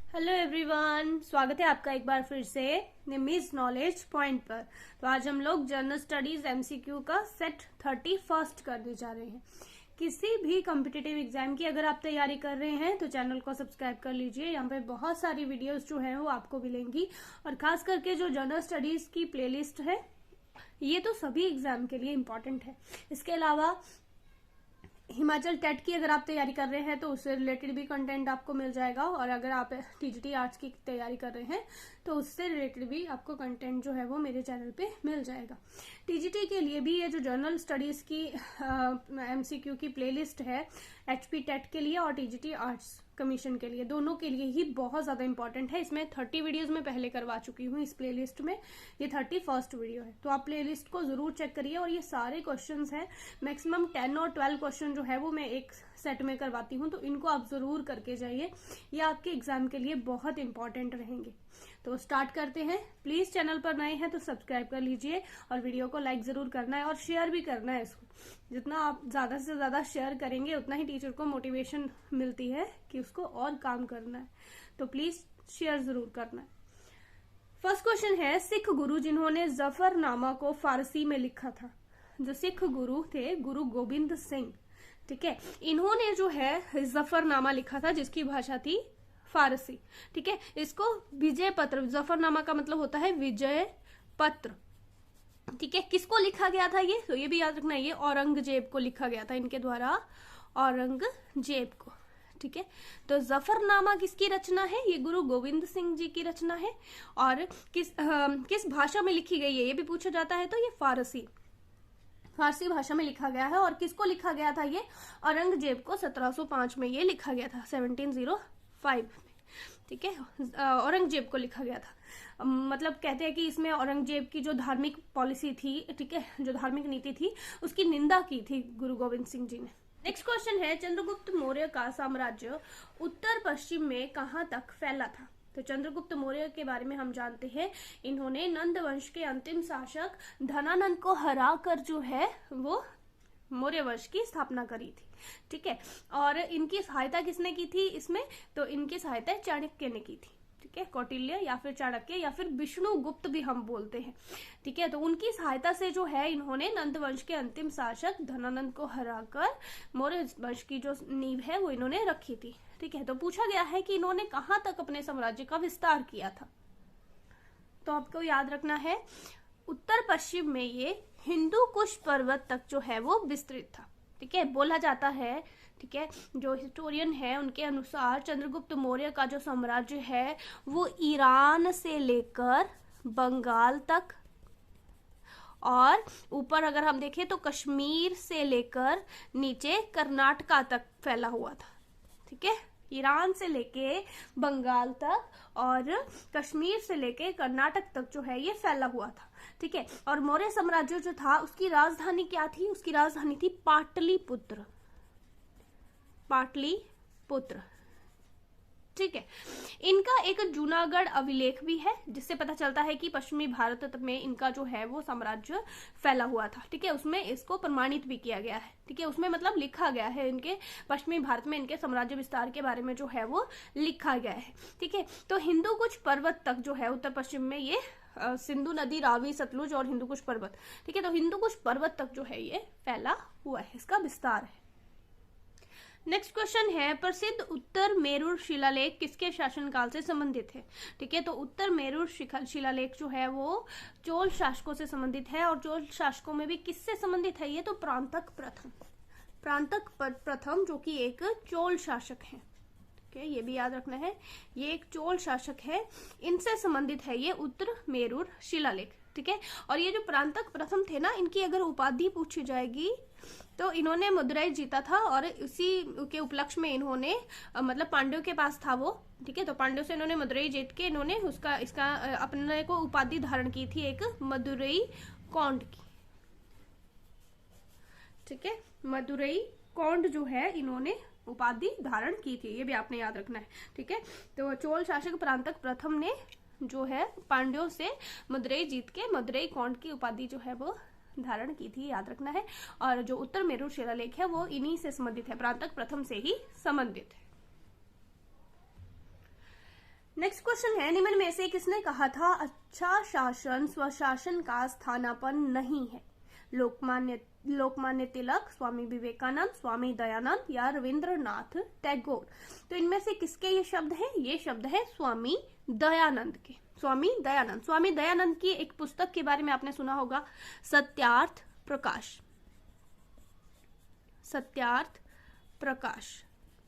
Hello everyone, स्वागत है आपका एक बार फिर से निमिज नॉलेज पॉइंट पर। तो आज हम लोग जनरल स्टडीज एमसीक्यू का सेट 31 करने जा रहे हैं। किसी भी कॉम्पिटिटिव एग्जाम की अगर आप तैयारी कर रहे हैं तो चैनल को सब्सक्राइब कर लीजिए। यहाँ पे बहुत सारी वीडियोस जो है वो आपको मिलेंगी और खास करके जो जनरल स्टडीज की प्लेलिस्ट है ये तो सभी एग्जाम के लिए इम्पोर्टेंट है। इसके अलावा हिमाचल टेट की अगर आप तैयारी कर रहे हैं तो उससे रिलेटेड भी कंटेंट आपको मिल जाएगा, और अगर आप टीजीटी आर्ट्स की तैयारी कर रहे हैं तो उससे रिलेटेड भी आपको कंटेंट जो है वो मेरे चैनल पे मिल जाएगा। टीजीटी के लिए भी ये जो जर्नल स्टडीज की एमसीक्यू की प्लेलिस्ट है एचपी टेट के लिए और टीजीटी आर्ट्स कमीशन के लिए, दोनों के लिए ही बहुत ज्यादा इंपॉर्टेंट है। इसमें 30 वीडियोस में पहले करवा चुकी हूँ इस प्लेलिस्ट में, ये 31st वीडियो है। तो आप प्लेलिस्ट को जरूर चेक करिए। और ये सारे क्वेश्चंस हैं, मैक्सिमम 10 और 12 क्वेश्चन जो है वो मैं एक सेट में करवाती हूँ, तो इनको आप जरूर करके जाइए, ये आपके एग्जाम के लिए बहुत इंपॉर्टेंट रहेंगे। तो स्टार्ट करते हैं। प्लीज चैनल पर नए हैं तो सब्सक्राइब कर लीजिए और वीडियो को लाइक जरूर करना है और शेयर भी करना है इसको। जितना आप ज्यादा से ज्यादा शेयर करेंगे उतना ही टीचर को मोटिवेशन मिलती है कि उसको और काम करना है, तो प्लीज शेयर जरूर करना है। फर्स्ट क्वेश्चन है, सिख गुरु जिन्होंने जफरनामा को फारसी में लिखा था। जो सिख गुरु थे गुरु गोविंद सिंह, ठीक है, इन्होंने जो है जफरनामा लिखा था जिसकी भाषा थी फारसी। ठीक है, इसको विजय पत्र, जफरनामा का मतलब होता है विजय पत्र। ठीक है, किसको लिखा गया था ये, तो ये भी याद रखना है, ये औरंगजेब को लिखा गया था इनके द्वारा, औरंगजेब को। ठीक है, तो जफरनामा किसकी रचना है, ये गुरु गोविंद सिंह जी की रचना है। और किस भाषा में लिखी गई है ये भी पूछा जाता है, तो ये फारसी भाषा में लिखा गया है। और किसको लिखा गया था ये, औरंगजेब को 1705 में ये लिखा गया था, 1705 में। ठीक है, औरंगजेब को लिखा गया था। मतलब कहते हैं कि इसमें औरंगजेब की जो धार्मिक पॉलिसी थी, ठीक है, जो धार्मिक नीति थी उसकी निंदा की थी गुरु गोविंद सिंह जी ने। नेक्स्ट क्वेश्चन है, चंद्रगुप्त मौर्य का साम्राज्य उत्तर पश्चिम में कहां तक फैला था। तो चंद्रगुप्त मौर्य के बारे में हम जानते हैं, इन्होंने नंद वंश के अंतिम शासक धनानंद को हराकर जो है वो मौर्य वंश की स्थापना करी थी। ठीक है, और इनकी सहायता किसने की थी इसमें, तो इनकी सहायता चाणक्य ने की थी। ठीक है, कौटिल्य या फिर चाणक्य या फिर विष्णुगुप्त भी हम बोलते हैं। ठीक है, तो उनकी सहायता से जो है इन्होंने नंद वंश के अंतिम शासक धनानंद को हराकर मौर्य वंश की जो नींव है वो इन्होंने रखी थी। ठीक है, तो पूछा गया है कि इन्होंने कहां तक अपने साम्राज्य का विस्तार किया था, तो आपको याद रखना है उत्तर पश्चिम में ये हिंदू कुश पर्वत तक जो है वो विस्तृत था। ठीक है, बोला जाता है, ठीक है, जो हिस्टोरियन है उनके अनुसार चंद्रगुप्त मौर्य का जो साम्राज्य है वो ईरान से लेकर बंगाल तक, और ऊपर अगर हम देखें तो कश्मीर से लेकर नीचे कर्नाटका तक फैला हुआ था। ठीक है, ईरान से लेके बंगाल तक और कश्मीर से लेके कर्नाटक तक जो है ये फैला हुआ था। ठीक है, और मौर्य साम्राज्य जो था उसकी राजधानी क्या थी, उसकी राजधानी थी पाटलिपुत्र। ठीक है, इनका एक जूनागढ़ अभिलेख भी है जिससे पता चलता है कि पश्चिमी भारत में इनका जो है वो साम्राज्य फैला हुआ था। ठीक है, उसमें इसको प्रमाणित भी किया गया है। ठीक है, उसमें मतलब लिखा गया है इनके पश्चिमी भारत में इनके साम्राज्य विस्तार के बारे में जो है वो लिखा गया है। ठीक है, तो हिंदू कुश पर्वत तक जो है उत्तर पश्चिम में ये सिंधु नदी, रावी, सतलुज और हिंदू कुश पर्वत, ठीक है, तो हिंदू कुश पर्वत तक जो है ये फैला हुआ है, इसका विस्तार है। नेक्स्ट क्वेश्चन है, प्रसिद्ध उत्तर मेरुर शिलालेख किसके शासनकाल से संबंधित है। ठीक है, तो उत्तर मेरुर शिलालेख जो है वो चोल शासकों से संबंधित है। और चोल शासकों में भी किससे संबंधित है ये, तो प्रांतक प्रथम जो कि एक चोल शासक है। ठीक है, ये भी याद रखना है, ये एक चोल शासक है, इनसे संबंधित है ये उत्तर मेरुर शिलालेख। ठीक है, और ये जो प्रांतक प्रथम थे ना, इनकी अगर उपाधि पूछी जाएगी तो इन्होंने मदुरई जीता था और इसी के उपलक्ष्य में इन्होंने मतलब पांड्यों के पास था वो। ठीक है, तो पांड्यों से इन्होंने मदुरई जीत के इन्होंने इसका अपने को उपाधि धारण की थी, एक मदुरई कौंड की। ठीक है, मदुरई कौंड जो है इन्होंने उपाधि धारण की थी, ये भी आपने याद रखना है। ठीक है, तो चोल शासक प्रांतक प्रथम ने जो है पांड्यों से मदुरई जीत के मदुरई कौंड की उपाधि जो है वो धारण की थी, याद रखना है। और जो उत्तर मेरुर शिलालेख है वो इन्हीं से संबंधित है, प्रांतक प्रथम से ही संबंधित है। नेक्स्ट क्वेश्चन है, निम्न में से किसने कहा था अच्छा शासन स्वशासन का स्थानापन्न नहीं है? लोकमान्य तिलक, स्वामी विवेकानंद, स्वामी दयानंद या रविंद्रनाथ टैगोर? तो इनमें से किसके ये शब्द हैं? ये शब्द है स्वामी दयानंद के। स्वामी दयानंद की एक पुस्तक के बारे में आपने सुना होगा, सत्यार्थ प्रकाश।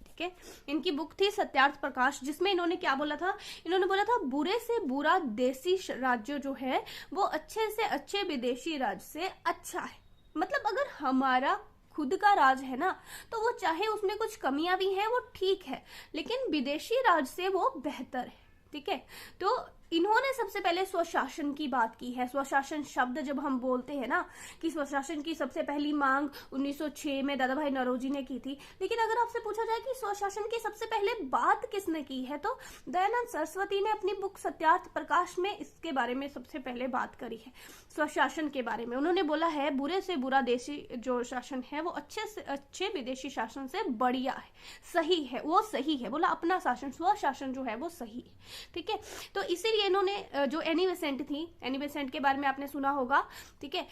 ठीक है, इनकी बुक थी सत्यार्थ प्रकाश, जिसमें इन्होंने क्या बोला था? इन्होंने बोला था बुरे से बुरा देसी राज्य जो है वो अच्छे से अच्छे विदेशी राज्य से अच्छा है। मतलब अगर हमारा खुद का राज है ना, तो वो चाहे उसमें कुछ कमियां भी हैं वो ठीक है, लेकिन विदेशी राज से वो बेहतर है। ठीक है, तो इन्होंने सबसे पहले स्वशासन की बात की है। स्वशासन शब्द जब हम बोलते हैं ना कि स्वशासन की सबसे पहली मांग 1906 में दादा भाई नौरोजी ने की थी, लेकिन अगर आपसे पूछा जाए कि स्वशासन की सबसे पहले बात किसने की है, तो दयानंद सरस्वती ने अपनी बुक सत्यार्थ प्रकाश में इसके बारे में सबसे पहले बात करी है, स्वशासन के बारे में। उन्होंने बोला है बुरे से बुरा देशी जो शासन है वो अच्छे से अच्छे विदेशी शासन से बढ़िया है, सही है, वो सही है। बोला अपना शासन, स्वशासन जो है वो सही है। ठीक है, तो इसीलिए इन्होंने जो एनी बेसेंट थी, एनी बेसेंट के बारे में आपने सुना होगा। ठीक है,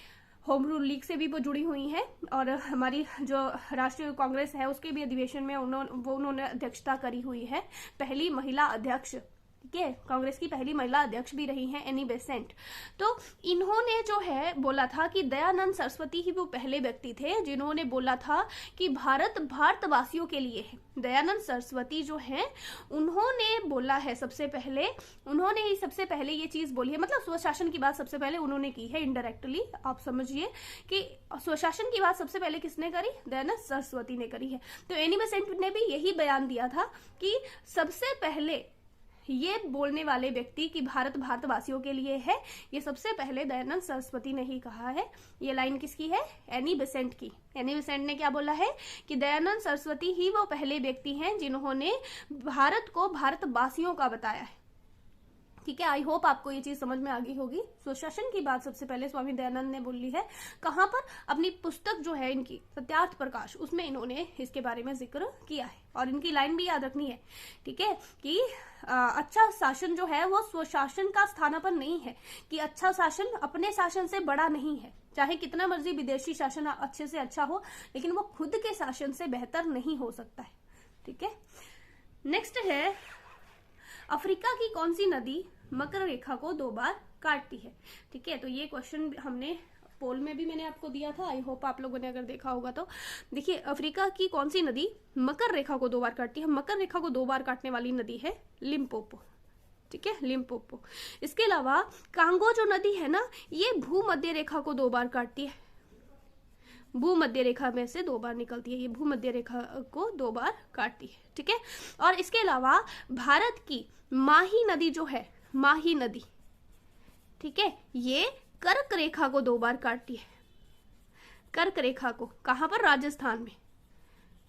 होम रूल लीग से भी वो जुड़ी हुई है और हमारी जो राष्ट्रीय कांग्रेस है उसके भी अधिवेशन में उन्होंने अध्यक्षता करी हुई है, पहली महिला अध्यक्ष। ठीक है, कांग्रेस की पहली महिला अध्यक्ष भी रही हैं एनी बेसेंट। तो इन्होंने जो है बोला था कि दयानंद सरस्वती ही वो पहले व्यक्ति थे जिन्होंने बोला था कि भारत भारतवासियों के लिए है। दयानंद सरस्वती जो हैं उन्होंने बोला है सबसे पहले, उन्होंने ही सबसे पहले ये चीज बोली है, मतलब स्वशासन की बात सबसे पहले उन्होंने की है। इनडायरेक्टली आप समझिए कि स्वशासन की बात सबसे पहले किसने करी? दयानंद सरस्वती ने करी है। तो एनी बेसेंट ने भी यही बयान दिया था कि सबसे पहले ये बोलने वाले व्यक्ति कि भारत भारतवासियों के लिए है, ये सबसे पहले दयानंद सरस्वती ने ही कहा है। ये लाइन किसकी है? एनी बेसेंट की। एनी बेसेंट ने क्या बोला है कि दयानंद सरस्वती ही वो पहले व्यक्ति हैं जिन्होंने भारत को भारतवासियों का बताया है। ठीक है, आई होप आपको ये चीज समझ में आ गई होगी। स्वशासन की बात सबसे पहले स्वामी दयानंद ने बोली है। कहां पर? अपनी पुस्तक जो है इनकी सत्यार्थ प्रकाश, उसमें इन्होंने इसके बारे में जिक्र किया है और इनकी लाइन भी याद रखनी है। ठीक है, कि अच्छा शासन जो है वो स्वशासन का स्थानापन्न नहीं है, कि अच्छा शासन अपने शासन से बड़ा नहीं है। चाहे कितना मर्जी विदेशी शासन अच्छे से अच्छा हो, लेकिन वो खुद के शासन से बेहतर नहीं हो सकता है। ठीक है, नेक्स्ट है, अफ्रीका की कौन सी नदी मकर रेखा को 2 बार काटती है? ठीक है, तो ये क्वेश्चन हमने पोल में भी मैंने आपको दिया था, आई होप आप लोगों ने अगर देखा होगा तो। देखिए, अफ्रीका की कौन सी नदी मकर रेखा को 2 बार काटती है? मकर रेखा को 2 बार काटने वाली नदी है लिम्पोपो। ठीक है, लिम्पोपो। इसके अलावा कांगो जो नदी है ना, ये भूमध्य रेखा को 2 बार काटती है। भूमध्य रेखा में से 2 बार निकलती है, ये भूमध्य रेखा को 2 बार काटती है। ठीक है, और इसके अलावा भारत की माही नदी जो है, माही नदी, ठीक है, ये कर्क रेखा को 2 बार काटती है। कर्क रेखा को कहां पर? राजस्थान में।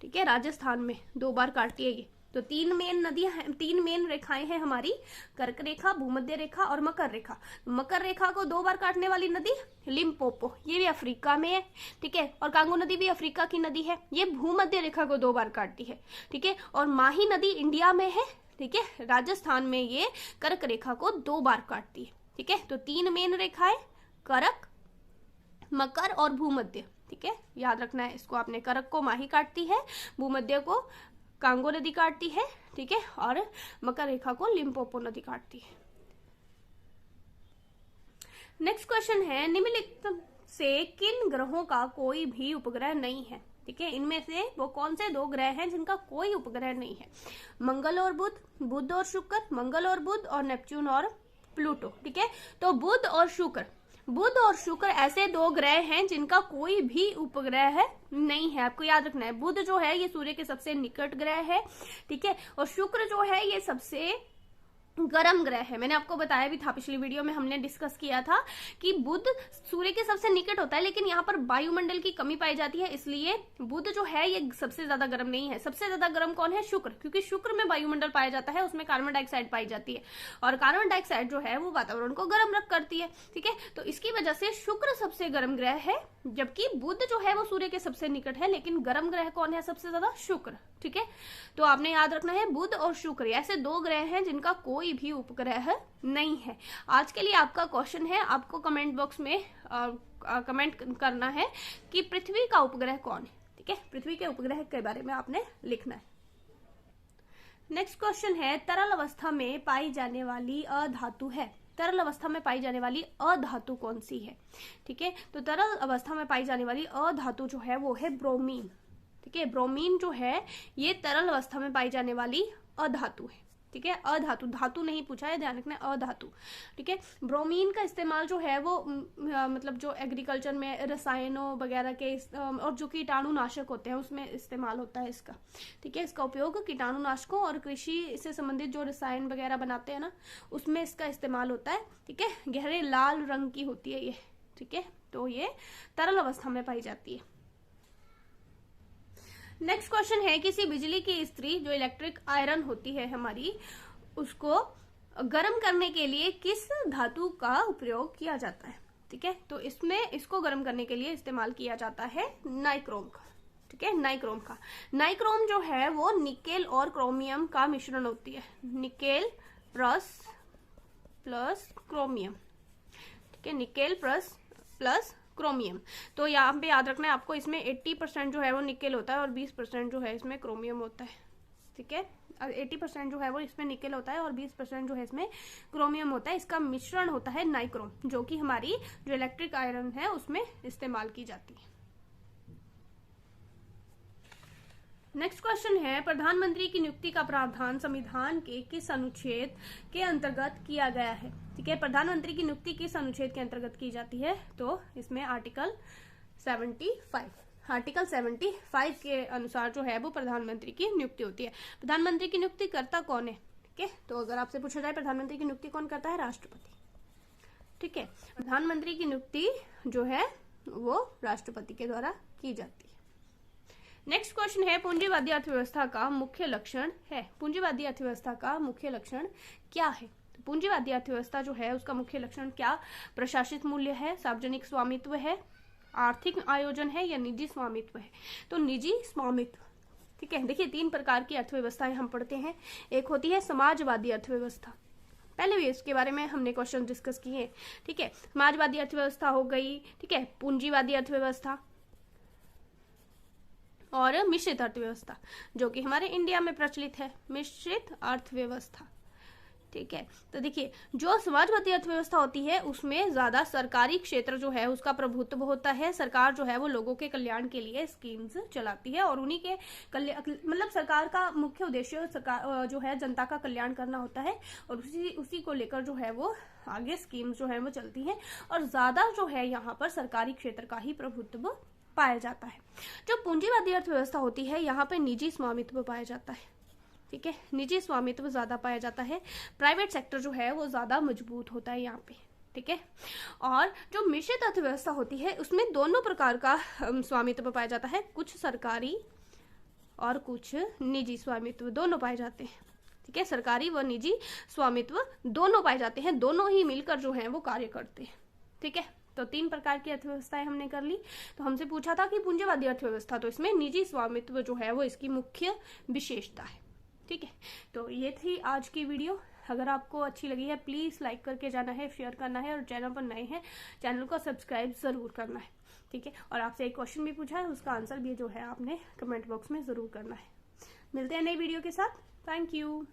ठीक है, राजस्थान में 2 बार काटती है ये। तो 3 मेन नदियां हैं, 3 मेन रेखाएं हैं हमारी, कर्क रेखा, भूमध्य रेखा और मकर रेखा। मकर रेखा को 2 बार काटने वाली नदी लिम्पोपो, ये भी अफ्रीका में है। ठीक है, और कांगो नदी भी अफ्रीका की नदी है, ये भूमध्य रेखा को 2 बार काटती है। ठीक है, और माही नदी इंडिया में है। ठीक है, राजस्थान में ये कर्क रेखा को 2 बार काटती है। ठीक है, तो 3 मेन रेखाएं, कर्क, मकर और भूमध्य। ठीक है, याद रखना है इसको आपने। कर्क को माही काटती है, भूमध्य को कांगो नदी काटती है। ठीक है, और मकर रेखा को लिम्पोपो नदी काटती है। नेक्स्ट क्वेश्चन है, निम्नलिखित से किन ग्रहों का कोई भी उपग्रह नहीं है? ठीक है, इनमें से वो कौन से 2 ग्रह हैं जिनका कोई उपग्रह नहीं है? मंगल और बुध, बुध और शुक्र, मंगल और बुध और नेपच्यून और प्लूटो। ठीक है, तो बुध और शुक्र ऐसे 2 ग्रह हैं जिनका कोई भी उपग्रह नहीं है। आपको याद रखना है, बुध जो है ये सूर्य के सबसे निकट ग्रह है। ठीक है, और शुक्र जो है ये सबसे गर्म ग्रह है। मैंने आपको बताया भी था, पिछली वीडियो में हमने डिस्कस किया था कि बुध सूर्य के सबसे निकट होता है, लेकिन यहाँ पर वायुमंडल की कमी पाई जाती है, इसलिए बुध जो है ये सबसे ज्यादा गर्म नहीं है। सबसे ज्यादा गर्म कौन है? शुक्र, क्योंकि शुक्र में वायुमंडल पाया जाता है, उसमें कार्बन डाइऑक्साइड पाई जाती है, और कार्बन डाइऑक्साइड जो है वो वातावरण को गर्म करती है। ठीक है, तो इसकी वजह से शुक्र सबसे गर्म ग्रह है, जबकि बुध जो है वो सूर्य के सबसे निकट है, लेकिन गर्म ग्रह कौन है सबसे ज्यादा? शुक्र। ठीक है, तो आपने याद रखना है बुध और शुक्र ऐसे 2 ग्रह हैं जिनका कोई भी उपग्रह नहीं है। आज के लिए आपका क्वेश्चन है, आपको कमेंट बॉक्स में कमेंट करना है कि पृथ्वी का उपग्रह कौन है। ठीक है, पृथ्वी के उपग्रह के बारे में आपने लिखना है। नेक्स्ट क्वेश्चन है, तरल अवस्था में पाई जाने वाली अधातु है। तरल अवस्था में पाई जाने वाली अधातु कौन सी है? ठीक है, तो तरल अवस्था में पाई जाने वाली अधातु जो है वो है ब्रोमीन। ठीक है, ब्रोमीन जो है ये तरल अवस्था में पाई जाने वाली अधातु है। ठीक है, अधातु, धातु नहीं पूछा है, ध्यान रखना, अधातु। ठीक है, ब्रोमीन का इस्तेमाल जो है वो मतलब जो एग्रीकल्चर में रसायनों वगैरह के और जो कीटाणुनाशक होते हैं उसमें इस्तेमाल होता है इसका। ठीक है, इसका उपयोग कीटाणुनाशकों और कृषि से संबंधित जो रसायन वगैरह बनाते हैं ना उसमें इसका इस्तेमाल होता है। ठीक है, गहरे लाल रंग की होती है ये। ठीक है, तो ये तरल अवस्था में पाई जाती है। नेक्स्ट क्वेश्चन है, किसी बिजली की इस्त्री जो इलेक्ट्रिक आयरन होती है हमारी, उसको गर्म करने के लिए किस धातु का उपयोग किया जाता है? ठीक है, तो इसमें इसको गर्म करने के लिए इस्तेमाल किया जाता है नाइक्रोम का। ठीक है, नाइक्रोम का। नाइक्रोम जो है वो निकेल और क्रोमियम का मिश्रण होती है, निकेल प्लस क्रोमियम। ठीक है, निकेल प्लस क्रोमियम। तो यहाँ पे याद रखना है आपको, इसमें 80% जो है वो निकेल होता है और 20% जो है इसमें क्रोमियम होता है। ठीक है, 80% जो है वो इसमें निकेल होता है और 20% जो है इसमें क्रोमियम होता है। इसका मिश्रण होता है नाइक्रोम, जो कि हमारी जो इलेक्ट्रिक आयरन है उसमें इस्तेमाल की जाती है। नेक्स्ट क्वेश्चन है, प्रधानमंत्री की नियुक्ति का प्रावधान संविधान के किस अनुच्छेद के अंतर्गत किया गया है? ठीक है, प्रधानमंत्री की नियुक्ति किस अनुच्छेद के अंतर्गत की जाती है? तो इसमें आर्टिकल 75 के अनुसार जो है वो प्रधानमंत्री की नियुक्ति होती है। प्रधानमंत्री की नियुक्ति करता कौन है? ठीक है, तो अगर आपसे पूछा जाए प्रधानमंत्री की नियुक्ति कौन करता है? राष्ट्रपति। ठीक है, प्रधानमंत्री की नियुक्ति जो है वो राष्ट्रपति के द्वारा की जाती है। नेक्स्ट क्वेश्चन है, पूंजीवादी अर्थव्यवस्था का मुख्य लक्षण है। पूंजीवादी अर्थव्यवस्था का मुख्य लक्षण क्या है? तो पूंजीवादी अर्थव्यवस्था जो है उसका मुख्य लक्षण क्या? प्रशासित मूल्य है, सार्वजनिक स्वामित्व है, आर्थिक आयोजन है या निजी स्वामित्व है? तो निजी स्वामित्व। ठीक है, देखिए 3 प्रकार की अर्थव्यवस्थाएं हम पढ़ते हैं। एक होती है समाजवादी अर्थव्यवस्था, पहले भी इसके बारे में हमने क्वेश्चन डिस्कस किए। ठीक है, समाजवादी अर्थव्यवस्था हो गई। ठीक है, पूंजीवादी अर्थव्यवस्था और मिश्रित अर्थव्यवस्था, जो कि हमारे इंडिया में प्रचलित है, मिश्रित अर्थव्यवस्था। ठीक है, तो देखिए जो समाजवादी अर्थव्यवस्था होती है उसमें ज्यादा सरकारी क्षेत्र जो है उसका प्रभुत्व होता है। सरकार जो है वो लोगों के कल्याण के लिए स्कीम्स चलाती है और उन्हीं के मतलब सरकार का मुख्य उद्देश्य सरकार जो है जनता का कल्याण करना होता है और उसी को लेकर जो है वो आगे स्कीम्स जो है वो चलती है और ज्यादा जो है यहाँ पर सरकारी क्षेत्र का ही प्रभुत्व पाया जाता है। जो पूंजीवादी अर्थव्यवस्था होती है यहाँ पे निजी स्वामित्व पाया जाता है। ठीक है, निजी स्वामित्व ज्यादा पाया जाता है, प्राइवेट सेक्टर जो है वो ज्यादा मजबूत होता है यहाँ पे। ठीक है, और जो मिश्रित अर्थव्यवस्था होती है उसमें दोनों प्रकार का स्वामित्व पाया जाता है, कुछ सरकारी और कुछ निजी स्वामित्व दोनों पाए जाते हैं। ठीक है, सरकारी व निजी स्वामित्व दोनों पाए जाते हैं, दोनों ही मिलकर जो है वो कार्य करते हैं। ठीक है, तो 3 प्रकार की अर्थव्यवस्थाएं हमने कर ली। तो हमसे पूछा था कि पूंजीवादी अर्थव्यवस्था, तो इसमें निजी स्वामित्व जो है वो इसकी मुख्य विशेषता है। ठीक है, तो ये थी आज की वीडियो। अगर आपको अच्छी लगी है प्लीज लाइक करके जाना है, शेयर करना है और चैनल पर नए हैं चैनल को सब्सक्राइब जरूर करना है। ठीक है, और आपसे एक क्वेश्चन भी पूछा है उसका आंसर भी जो है आपने कमेंट बॉक्स में जरूर करना है। मिलते हैं नई वीडियो के साथ। Thank you.